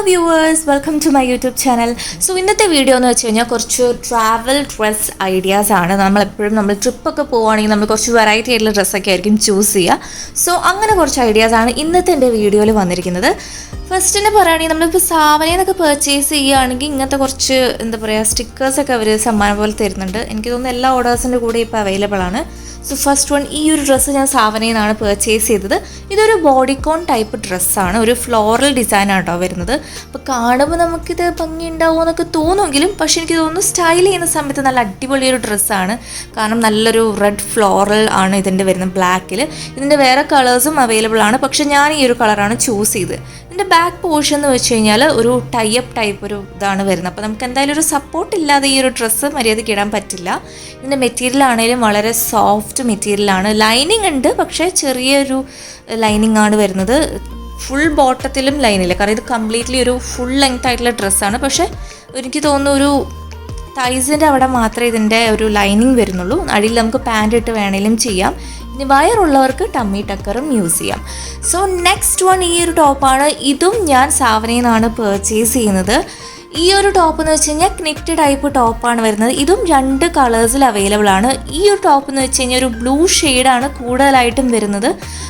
viewers, welcome to my YouTube channel. So ഇന്നത്തെ video എന്ന് വെച്ച് കഴിഞ്ഞാൽ കുറച്ച് ട്രാവൽ ഡ്രസ് ഐഡിയാസ് ആണ്. നമ്മൾ ട്രിപ്പൊക്കെ പോവുകയാണെങ്കിൽ നമ്മൾ കുറച്ച് വെറൈറ്റി ആയിട്ടുള്ള ഡ്രസ്സൊക്കെ ആയിരിക്കും ചൂസ് ചെയ്യുക. സോ അങ്ങനെ കുറച്ച് ഐഡിയാസ് ആണ് ഇന്നത്തെ എൻ്റെ വീഡിയോയിൽ വന്നിരിക്കുന്നത്. ഫസ്റ്റിനെ പറയുകയാണെങ്കിൽ നമ്മളിപ്പോൾ സാവനയെന്നൊക്കെ പർച്ചേസ് ചെയ്യുകയാണെങ്കിൽ ഇങ്ങനത്തെ കുറച്ച് എന്താ പറയുക സ്റ്റിക്കേഴ്സൊക്കെ അവർ സമ്മാനം പോലെ തരുന്നുണ്ട്. എനിക്ക് തോന്നുന്നു എല്ലാ ഓർഡേഴ്സിൻ്റെ കൂടെ ഇപ്പോൾ അവൈലബിൾ ആണ്. സോ ഫസ്റ്റ് വൺ, ഈ ഒരു ഡ്രസ്സ് ഞാൻ സാവനയിൽ നിന്നാണ് പർച്ചേസ് ചെയ്തത്. ഇതൊരു ബോഡിക്കോൺ ടൈപ്പ് ഡ്രസ്സാണ്, ഒരു ഫ്ലോറൽ ഡിസൈനാണ് കേട്ടോ വരുന്നത്. അപ്പോൾ കാണുമ്പോൾ നമുക്കിത് ഭംഗി ഉണ്ടാവുമോ എന്നൊക്കെ തോന്നുമെങ്കിലും പക്ഷേ എനിക്ക് തോന്നുന്നു സ്റ്റൈൽ ചെയ്യുന്ന സമയത്ത് നല്ല അടിപൊളിയൊരു ഡ്രസ്സാണ്. കാരണം നല്ലൊരു റെഡ് ഫ്ലോറൽ ആണ് ഇതിൻ്റെ വരുന്നത്, ബ്ലാക്കിൽ. ഇതിൻ്റെ വേറെ കളേഴ്സും അവൈലബിൾ ആണ്, പക്ഷേ ഞാൻ ഈ ഒരു കളറാണ് ചൂസ് ചെയ്തത്. ഇതിൻ്റെ ബാക്ക് പോർഷൻ എന്ന് വെച്ച് കഴിഞ്ഞാൽ ഒരു ടൈപ്പ് ടൈപ്പ് ഒരു ഇതാണ് വരുന്നത്. അപ്പോൾ നമുക്ക് എന്തായാലും ഒരു സപ്പോർട്ട് ഇല്ലാതെ ഈ ഒരു ഡ്രസ്സ് മര്യാദയ്ക്ക് ഇടാൻ പറ്റില്ല. ഇതിൻ്റെ മെറ്റീരിയൽ ആണെങ്കിലും വളരെ സോഫ്റ്റ് മെറ്റീരിയലാണ്. ലൈനിങ് ഉണ്ട്, പക്ഷേ ചെറിയൊരു ലൈനിങ് ആണ് വരുന്നത്. ഫുൾ ബോട്ടത്തിലും ലൈനില്ല, കാരണം ഇത് കംപ്ലീറ്റ്ലി ഒരു ഫുൾ ലെങ്ത് ആയിട്ടുള്ള ഡ്രസ്സാണ്. പക്ഷേ എനിക്ക് തോന്നുന്നു ഒരു തൈസിൻ്റെ അവിടെ മാത്രമേ ഇതിൻ്റെ ഒരു ലൈനിങ് വരുന്നുള്ളൂ. അടിയിൽ നമുക്ക് പാൻറ് ഇട്ട് വേണമെങ്കിലും ചെയ്യാം. ഇനി വയറുള്ളവർക്ക് ടമ്മി ടക്കറും യൂസ് ചെയ്യാം. സോ നെക്സ്റ്റ് വൺ, ഈ ഒരു ടോപ്പാണ്. ഇതും ഞാൻ സാവനയിൽ നിന്നാണ് പർച്ചേസ് ചെയ്യുന്നത്. ഈ ഒരു ടോപ്പ് എന്ന് വെച്ച് കഴിഞ്ഞാൽ ക്നിറ്റ് ടൈപ്പ് ടോപ്പാണ് വരുന്നത്. ഇതും 2 കളേഴ്സിൽ അവൈലബിൾ ആണ്. ഈ ഒരു ടോപ്പ് എന്ന് വെച്ച് കഴിഞ്ഞാൽ ഒരു ബ്ലൂ ഷെയ്ഡാണ് കൂടുതലായിട്ടും വരുന്നത്.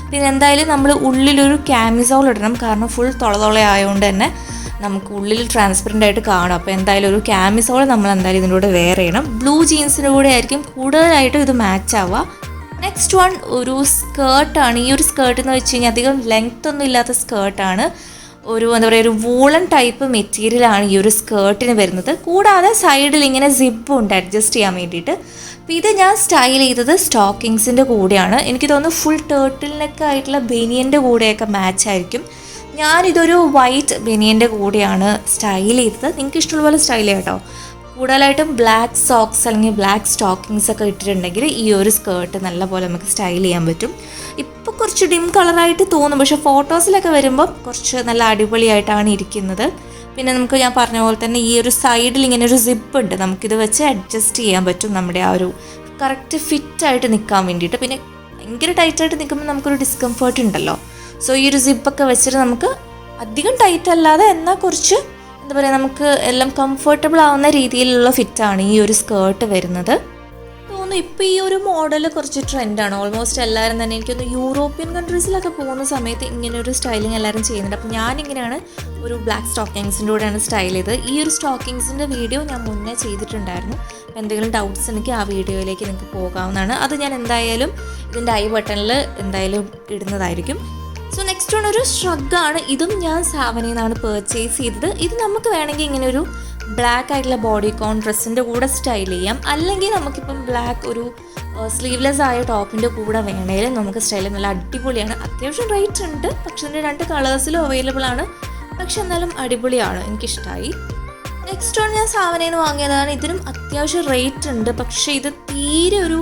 പിന്നെ എന്തായാലും നമ്മൾ ഉള്ളിലൊരു ക്യാമിസോൾ ഇടണം, കാരണം ഫുൾ തൊള ആയതുകൊണ്ട് തന്നെ നമുക്ക് ഉള്ളിൽ ട്രാൻസ്പെറൻ്റ് ആയിട്ട് കാണും. അപ്പോൾ എന്തായാലും ഒരു ക്യാമിസോൾ നമ്മൾ എന്തായാലും ഇതിൻ്റെ കൂടെ വെയർ ചെയ്യണം. ബ്ലൂ ജീൻസിൻ്റെ കൂടെ ആയിരിക്കും കൂടുതലായിട്ടും ഇത് മാച്ച് ആവുക. നെക്സ്റ്റ് വൺ ഒരു സ്കേർട്ടാണ്. ഈ ഒരു സ്കേർട്ട് എന്ന് വെച്ച് കഴിഞ്ഞാൽ അധികം ലെങ്ത് ഒന്നും ഇല്ലാത്ത സ്കേർട്ടാണ്. ഒരു എന്താ പറയുക, ഒരു വൂളൻ ടൈപ്പ് മെറ്റീരിയലാണ് ഈ ഒരു സ്കേർട്ടിന് വരുന്നത്. കൂടാതെ സൈഡിൽ ഇങ്ങനെ സിബും ഉണ്ട് അഡ്ജസ്റ്റ് ചെയ്യാൻ വേണ്ടിയിട്ട്. അപ്പോൾ ഇത് ഞാൻ സ്റ്റൈൽ ചെയ്തത് സ്റ്റോക്കിങ്സിൻ്റെ കൂടെയാണ്. എനിക്ക് തോന്നുന്നു ഫുൾ ടേർട്ടിൽ നെക്ക് ആയിട്ടുള്ള ബനിയൻ്റെ കൂടെയൊക്കെ മാച്ച് ആയിരിക്കും. ഞാനിതൊരു വൈറ്റ് ബനിയൻ്റെ കൂടെയാണ് സ്റ്റൈൽ ചെയ്തത്. നിങ്ങൾക്ക് ഇഷ്ടമുള്ള പോലെ സ്റ്റൈൽ ചെയ്യാം കേട്ടോ. കൂടുതലായിട്ടും ബ്ലാക്ക് സോക്സ് അല്ലെങ്കിൽ ബ്ലാക്ക് സ്റ്റോക്കിങ്സ് ഒക്കെ ഇട്ടിട്ടുണ്ടെങ്കിൽ ഈ ഒരു സ്കേർട്ട് നല്ലപോലെ നമുക്ക് സ്റ്റൈൽ ചെയ്യാൻ പറ്റും. ഇപ്പോൾ കുറച്ച് ഡിം കളറായിട്ട് തോന്നും, പക്ഷേ ഫോട്ടോസിലൊക്കെ വരുമ്പോൾ കുറച്ച് നല്ല അടിപൊളിയായിട്ടാണ് ഇരിക്കുന്നത്. പിന്നെ നമുക്ക് ഞാൻ പറഞ്ഞ പോലെ തന്നെ ഈ ഒരു സൈഡിൽ ഇങ്ങനെ ഒരു സിപ്പ് ഉണ്ട്, നമുക്കിത് വെച്ച് അഡ്ജസ്റ്റ് ചെയ്യാൻ പറ്റും നമ്മുടെ ആ ഒരു കറക്റ്റ് ഫിറ്റായിട്ട് നിൽക്കാൻ വേണ്ടിയിട്ട്. പിന്നെ ഭയങ്കര ടൈറ്റായിട്ട് നിൽക്കുമ്പോൾ നമുക്കൊരു ഡിസ്കംഫേർട്ട് ഉണ്ടല്ലോ. സോ ഈ ഒരു സിപ്പൊക്കെ വെച്ചിട്ട് നമുക്ക് അധികം ടൈറ്റ് അല്ലാതെ എന്നാൽ കുറച്ച് എന്താ പറയുക, നമുക്ക് എല്ലാം കംഫർട്ടബിൾ ആവുന്ന രീതിയിലുള്ള ഫിറ്റാണ് ഈ ഒരു സ്കേർട്ട് വരുന്നത്. തോന്നുന്നു ഇപ്പോൾ ഈ ഒരു മോഡൽ കുറച്ച് ട്രെൻഡാണ്. ഓൾമോസ്റ്റ് എല്ലാവരും തന്നെ എനിക്കൊന്ന് യൂറോപ്യൻ കൺട്രീസിലൊക്കെ പോകുന്ന സമയത്ത് ഇങ്ങനെ ഒരു സ്റ്റൈലിങ് എല്ലാവരും ചെയ്യുന്നുണ്ട്. അപ്പോൾ ഞാനിങ്ങനെയാണ് ഒരു ബ്ലാക്ക് സ്റ്റോക്കിങ്സിൻ്റെ കൂടെയാണ് സ്റ്റൈൽ ചെയ്തത്. ഈ ഒരു സ്റ്റോക്കിങ്സിൻ്റെ വീഡിയോ ഞാൻ മുന്നേ ചെയ്തിട്ടുണ്ടായിരുന്നു. എന്തെങ്കിലും ഡൗട്ട്സ് ഉണ്ടെങ്കിൽ ആ വീഡിയോയിലേക്ക് നിങ്ങൾക്ക് പോകാവുന്നതാണ്. അത് ഞാൻ എന്തായാലും ഇതിൻ്റെ ഐ ബട്ടണിൽ എന്തായാലും ഇടുന്നതായിരിക്കും. സോ നെക്സ്റ്റ് വൺ ഒരു ഷ്രഗാണ്. ഇതും ഞാൻ സാവനയിൽ നിന്നാണ് പർച്ചേസ് ചെയ്തത്. ഇത് നമുക്ക് വേണമെങ്കിൽ ഇങ്ങനെ ഒരു ബ്ലാക്ക് ആയിട്ടുള്ള ബോഡിക്കോൺ ഡ്രസ്സിൻ്റെ കൂടെ സ്റ്റൈൽ ചെയ്യാം, അല്ലെങ്കിൽ നമുക്കിപ്പം ബ്ലാക്ക് ഒരു സ്ലീവ്ലെസ് ആയ ടോപ്പിൻ്റെ കൂടെ വേണേലും നമുക്ക് സ്റ്റൈൽ നല്ല അടിപൊളിയാണ്. അത്യാവശ്യം റേറ്റ് ഉണ്ട്, പക്ഷേ ഇതിൻ്റെ 2 കളേഴ്സിലും അവൈലബിൾ ആണ്. പക്ഷെ എന്നാലും അടിപൊളിയാണ്, എനിക്കിഷ്ടമായി. നെക്സ്റ്റ് വൺ ഞാൻ സാവനയിൽ നിന്ന് വാങ്ങിയതാണ്. ഇതിനും അത്യാവശ്യം റേറ്റ് ഉണ്ട്, പക്ഷേ ഇത് തീരെ ഒരു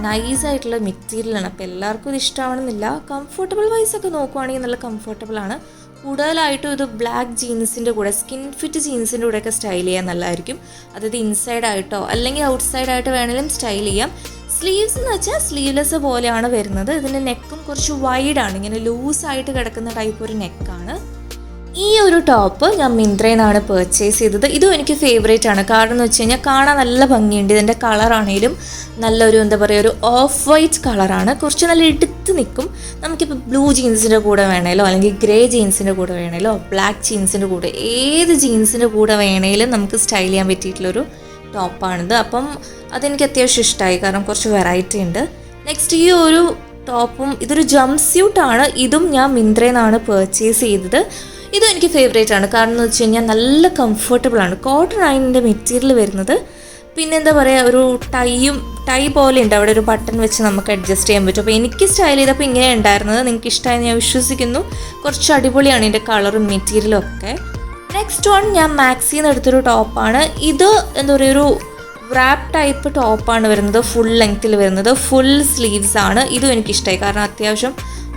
നൈസായിട്ടുള്ള മെറ്റീരിയലാണ്. അപ്പോൾ എല്ലാവർക്കും ഇത് ഇഷ്ടമാണെന്നില്ല. കംഫർട്ടബിൾ വൈസൊക്കെ നോക്കുവാണെങ്കിൽ നല്ല കംഫർട്ടബിളാണ്. കൂടുതലായിട്ടും ഇത് ബ്ലാക്ക് ജീൻസിൻ്റെ കൂടെ, സ്കിൻ ഫിറ്റ് ജീൻസിൻ്റെ കൂടെയൊക്കെ സ്റ്റൈൽ ചെയ്യാൻ നല്ലതായിരിക്കും. അതായത് ഇൻസൈഡ് ആയിട്ടോ അല്ലെങ്കിൽ ഔട്ട് സൈഡ് ആയിട്ട് വേണമെങ്കിലും സ്റ്റൈൽ ചെയ്യാം. സ്ലീവ്സ് എന്ന് വെച്ചാൽ സ്ലീവ്ലെസ് പോലെയാണ് വരുന്നത്. ഇതിൻ്റെ നെക്കും കുറച്ച് വൈഡാണ്, ഇങ്ങനെ ലൂസായിട്ട് കിടക്കുന്ന ടൈപ്പ് ഒരു നെക്കാണ്. ഈ ഒരു ടോപ്പ് ഞാൻ മിന്ത്രയിൽ നിന്നാണ് പർച്ചേസ് ചെയ്തത്. ഇതും എനിക്ക് ഫേവറേറ്റ് ആണ്. കാരണം എന്ന് വെച്ച് കഴിഞ്ഞാൽ കാണാൻ നല്ല ഭംഗിയുണ്ട്. ഇതിൻ്റെ കളറാണെങ്കിലും നല്ലൊരു എന്താ പറയുക, ഒരു ഓഫ് വൈറ്റ് കളറാണ്. കുറച്ച് നല്ല എടുത്ത് നിൽക്കും. നമുക്കിപ്പോൾ ബ്ലൂ ജീൻസിൻ്റെ കൂടെ വേണേലോ അല്ലെങ്കിൽ ഗ്രേ ജീൻസിൻ്റെ കൂടെ വേണേലോ ബ്ലാക്ക് ജീൻസിൻ്റെ കൂടെ ഏത് ജീൻസിൻ്റെ കൂടെ വേണേലും നമുക്ക് സ്റ്റൈൽ ചെയ്യാൻ പറ്റിയിട്ടുള്ളൊരു ടോപ്പാണിത്. അപ്പം അതെനിക്ക് അത്യാവശ്യം ഇഷ്ടമായി, കാരണം കുറച്ച് വെറൈറ്റി ഉണ്ട്. നെക്സ്റ്റ് ഈ ഒരു ടോപ്പും ഇതൊരു ജംപ് സ്യൂട്ടാണ്. ഇതും ഞാൻ മിന്ത്രയിൽ നിന്നാണ് പർച്ചേസ് ചെയ്തത്. ഇതും എനിക്ക് ഫേവറേറ്റ് ആണ്. കാരണം എന്ന് വെച്ച് കഴിഞ്ഞാൽ നല്ല കംഫർട്ടബിളാണ്. കോട്ടൺ ആണ് ഇതിൻ്റെ മെറ്റീരിയൽ വരുന്നത്. പിന്നെ എന്താ പറയുക, ഒരു ടൈ പോലെ ഉണ്ട്, അവിടെ ഒരു ബട്ടൺ വെച്ച് നമുക്ക് അഡ്ജസ്റ്റ് ചെയ്യാൻ പറ്റും. അപ്പോൾ എനിക്ക് സ്റ്റൈൽ ചെയ്തപ്പോൾ ഇങ്ങനെ ഉണ്ടായിരുന്നത്. നിങ്ങൾക്ക് ഇഷ്ടമായെന്ന് ഞാൻ വിശ്വസിക്കുന്നു. കുറച്ച് അടിപൊളിയാണ് ഇതിൻ്റെ കളറും മെറ്റീരിയലും ഒക്കെ. നെക്സ്റ്റ് വൺ ഞാൻ മാക്സിയിൽ നിന്ന് എടുത്തൊരു ടോപ്പാണ്. ഇത് എന്താ പറയുക, ഒരു റാപ്പ് ടൈപ്പ് ടോപ്പാണ് വരുന്നത്. ഫുൾ ലെങ്ത്തിൽ വരുന്നത്, ഫുൾ സ്ലീവ്സ് ആണ്. ഇതും എനിക്കിഷ്ടമായി, കാരണം അത്യാവശ്യം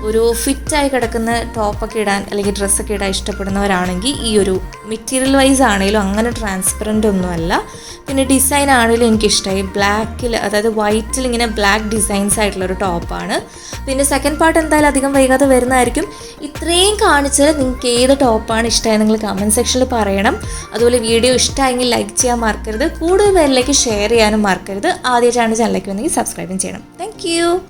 ഒരു ഫിറ്റായി കിടക്കുന്ന ടോപ്പൊക്കെ ഇടാൻ അല്ലെങ്കിൽ ഡ്രസ്സൊക്കെ ഇടാൻ ഇഷ്ടപ്പെടുന്നവരാണെങ്കിൽ ഈ ഒരു മെറ്റീരിയൽ വൈസ് ആണെങ്കിലും അങ്ങനെ ട്രാൻസ്പെറൻ്റ് ഒന്നുമല്ല. പിന്നെ ഡിസൈൻ ആണെങ്കിലും എനിക്കിഷ്ടമായി. ബ്ലാക്കിൽ, അതായത് വൈറ്റിൽ ഇങ്ങനെ ബ്ലാക്ക് ഡിസൈൻസ് ആയിട്ടുള്ളൊരു ടോപ്പാണ്. പിന്നെ സെക്കൻഡ് പാർട്ട് എന്തായാലും അധികം വൈകാതെ വരുന്നതായിരിക്കും. ഇത്രയും കാണിച്ചാൽ നിങ്ങൾക്ക് ഏത് ടോപ്പാണ് ഇഷ്ടമായി നിങ്ങൾ കമൻറ്റ് സെക്ഷനിൽ പറയണം. അതുപോലെ വീഡിയോ ഇഷ്ടമായെങ്കിൽ ലൈക്ക് ചെയ്യാൻ മറക്കരുത്. കൂടുതൽ പേരിലേക്ക് ഷെയർ ചെയ്യാനും മറക്കരുത്. ആദ്യമായിട്ടാണ് ചാനലിലേക്ക് വന്നെങ്കിൽ സബ്സ്ക്രൈബും ചെയ്യണം. താങ്ക്